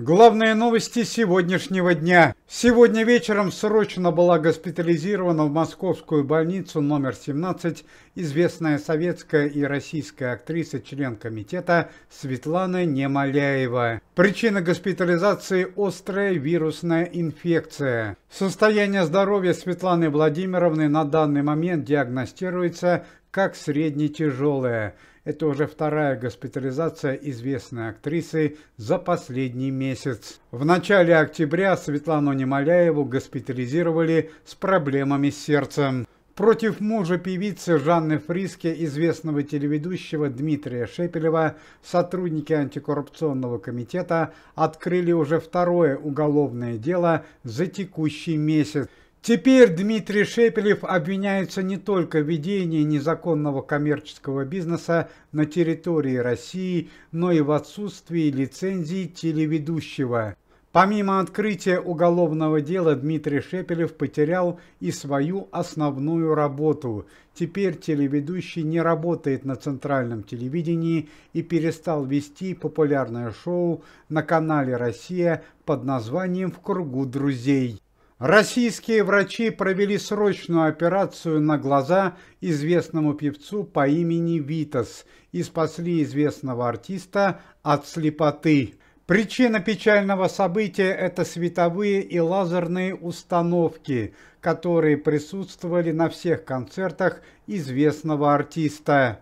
Главные новости сегодняшнего дня. Сегодня вечером срочно была госпитализирована в московскую больницу номер 17 известная советская и российская актриса, член комитета Светлана Немоляева. Причина госпитализации – острая вирусная инфекция. Состояние здоровья Светланы Владимировны на данный момент диагностируется как средне-тяжелое. Это уже вторая госпитализация известной актрисы за последний месяц. В начале октября Светлану Немоляеву госпитализировали с проблемами с сердцем. Против мужа певицы Жанны Фриске, известного телеведущего Дмитрия Шепелева, сотрудники антикоррупционного комитета открыли уже второе уголовное дело за текущий месяц. Теперь Дмитрий Шепелев обвиняется не только в ведении незаконного коммерческого бизнеса на территории России, но и в отсутствии лицензии телеведущего. Помимо открытия уголовного дела, Дмитрий Шепелев потерял и свою основную работу. Теперь телеведущий не работает на центральном телевидении и перестал вести популярное шоу на канале «Россия» под названием «В кругу друзей». Российские врачи провели срочную операцию на глаза известному певцу по имени Витас и спасли известного артиста от слепоты. Причина печального события – это световые и лазерные установки, которые присутствовали на всех концертах известного артиста.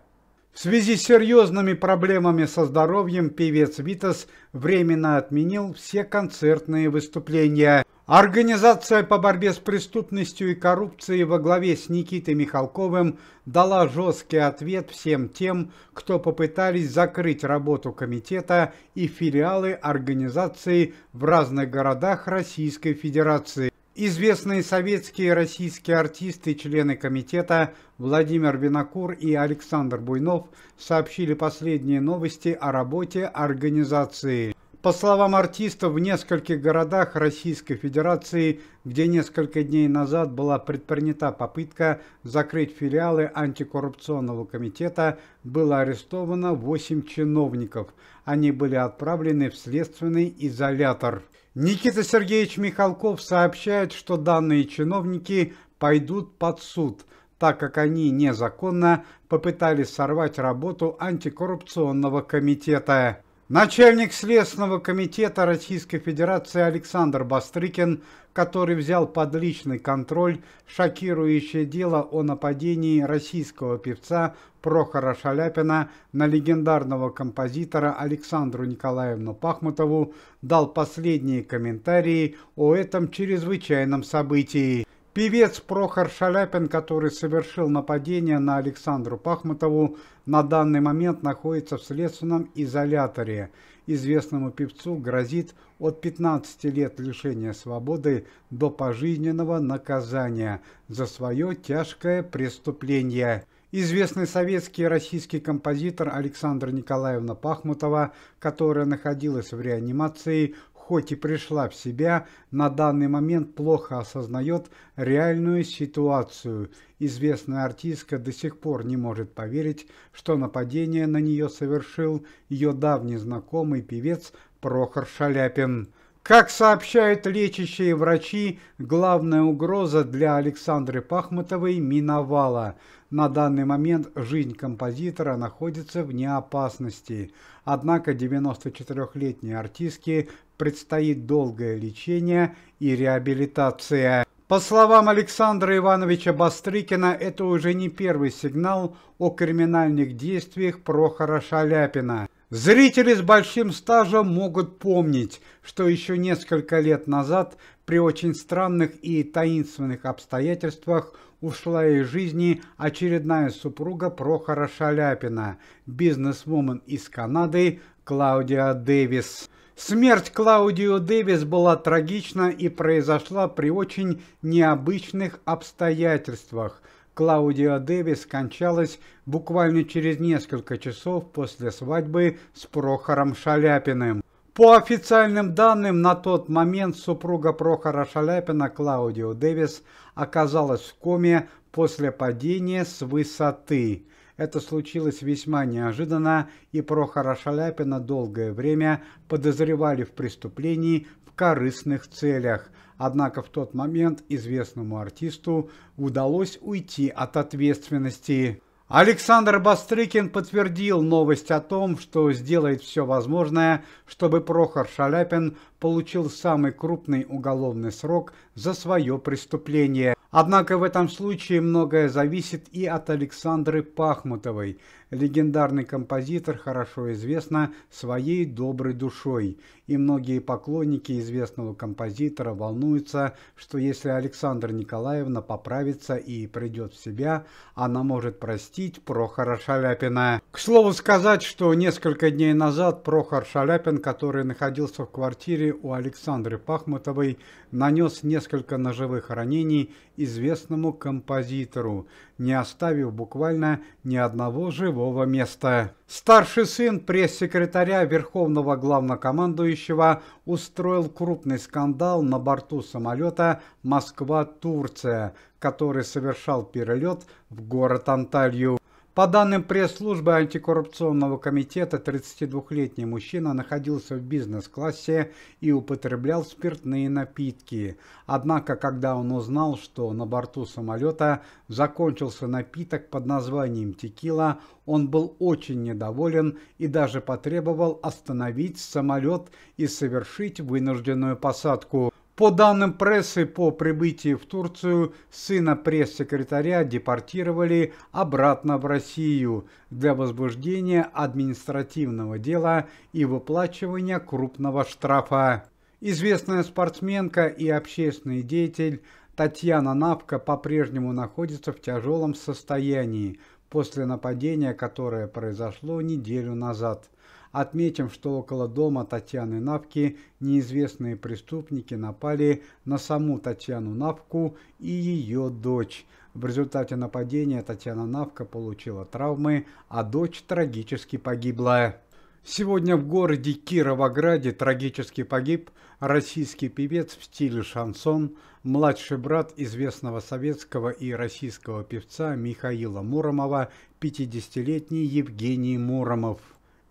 В связи с серьезными проблемами со здоровьем певец Витас временно отменил все концертные выступления. Организация по борьбе с преступностью и коррупцией во главе с Никитой Михалковым дала жесткий ответ всем тем, кто попытались закрыть работу комитета и филиалы организации в разных городах Российской Федерации. Известные советские и российские артисты, члены комитета Владимир Винокур и Александр Буйнов сообщили последние новости о работе организации. По словам артистов, в нескольких городах Российской Федерации, где несколько дней назад была предпринята попытка закрыть филиалы антикоррупционного комитета, было арестовано 8 чиновников. Они были отправлены в следственный изолятор. Никита Сергеевич Михалков сообщает, что данные чиновники пойдут под суд, так как они незаконно попытались сорвать работу антикоррупционного комитета. Начальник Следственного комитета Российской Федерации Александр Бастрыкин, который взял под личный контроль шокирующее дело о нападении российского певца Прохора Шаляпина на легендарного композитора Александру Николаевну Пахмутову, дал последние комментарии о этом чрезвычайном событии. Певец Прохор Шаляпин, который совершил нападение на Александру Пахмутову, на данный момент находится в следственном изоляторе. Известному певцу грозит от 15 лет лишения свободы до пожизненного наказания за свое тяжкое преступление. Известный советский и российский композитор Александра Николаевна Пахмутова, которая находилась в реанимации, хоть и пришла в себя, на данный момент плохо осознает реальную ситуацию. Известная артистка до сих пор не может поверить, что нападение на нее совершил ее давний знакомый певец Прохор Шаляпин. Как сообщают лечащие врачи, главная угроза для Александры Пахмутовой миновала. На данный момент жизнь композитора находится вне опасности. Однако 94-летней артистке предстоит долгое лечение и реабилитация. По словам Александра Ивановича Бастрыкина, это уже не первый сигнал о криминальных действиях Прохора Шаляпина. Зрители с большим стажем могут помнить, что еще несколько лет назад при очень странных и таинственных обстоятельствах ушла из жизни очередная супруга Прохора Шаляпина, бизнесвумен из Канады Клаудиа Дэвис. Смерть Клаудио Дэвис была трагична и произошла при очень необычных обстоятельствах. Клаудиа Дэвис скончалась буквально через несколько часов после свадьбы с Прохором Шаляпиным. По официальным данным, на тот момент супруга Прохора Шаляпина Клаудио Дэвис оказалась в коме после падения с высоты. Это случилось весьма неожиданно, и Прохора Шаляпина долгое время подозревали в преступлении в корыстных целях. Однако в тот момент известному артисту удалось уйти от ответственности. Александр Бастрыкин подтвердил новость о том, что сделает все возможное, чтобы Прохор Шаляпин получил самый крупный уголовный срок за свое преступление. Однако в этом случае многое зависит и от Александры Пахмутовой. Легендарный композитор хорошо известна своей доброй душой, и многие поклонники известного композитора волнуются, что если Александра Николаевна поправится и придет в себя, она может простить Прохора Шаляпина. К слову сказать, что несколько дней назад Прохор Шаляпин, который находился в квартире у Александры Пахмутовой, нанес несколько ножевых ранений известному композитору, не оставив буквально ни одного живого места. Старший сын пресс-секретаря Верховного главнокомандующего устроил крупный скандал на борту самолета Москва-Турция, который совершал перелет в город Анталью. По данным пресс-службы антикоррупционного комитета, 32-летний мужчина находился в бизнес-классе и употреблял спиртные напитки. Однако, когда он узнал, что на борту самолета закончился напиток под названием текила, он был очень недоволен и даже потребовал остановить самолет и совершить вынужденную посадку. По данным прессы, по прибытии в Турцию сына пресс-секретаря депортировали обратно в Россию для возбуждения административного дела и выплачивания крупного штрафа. Известная спортсменка и общественный деятель Татьяна Навка по-прежнему находится в тяжелом состоянии после нападения, которое произошло неделю назад. Отметим, что около дома Татьяны Навки неизвестные преступники напали на саму Татьяну Навку и ее дочь. В результате нападения Татьяна Навка получила травмы, а дочь трагически погибла. Сегодня в городе Кировограде трагически погиб российский певец в стиле шансон, младший брат известного советского и российского певца Михаила Муромова, 50-летний Евгений Муромов.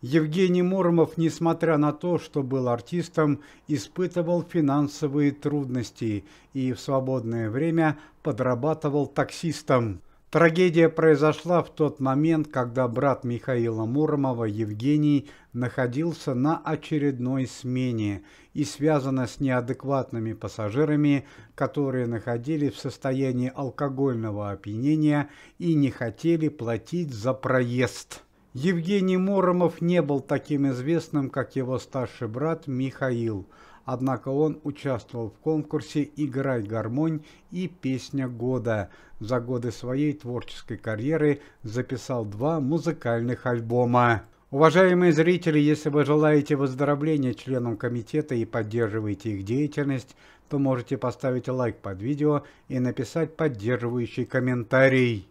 Евгений Муромов, несмотря на то, что был артистом, испытывал финансовые трудности и в свободное время подрабатывал таксистом. Трагедия произошла в тот момент, когда брат Михаила Муромова, Евгений, находился на очередной смене и связана с неадекватными пассажирами, которые находились в состоянии алкогольного опьянения и не хотели платить за проезд. Евгений Муромов не был таким известным, как его старший брат Михаил, однако он участвовал в конкурсе «Играй гармонь» и «Песня года». За годы своей творческой карьеры записал 2 музыкальных альбома. Уважаемые зрители, если вы желаете выздоровления членам комитета и поддерживаете их деятельность, то можете поставить лайк под видео и написать поддерживающий комментарий.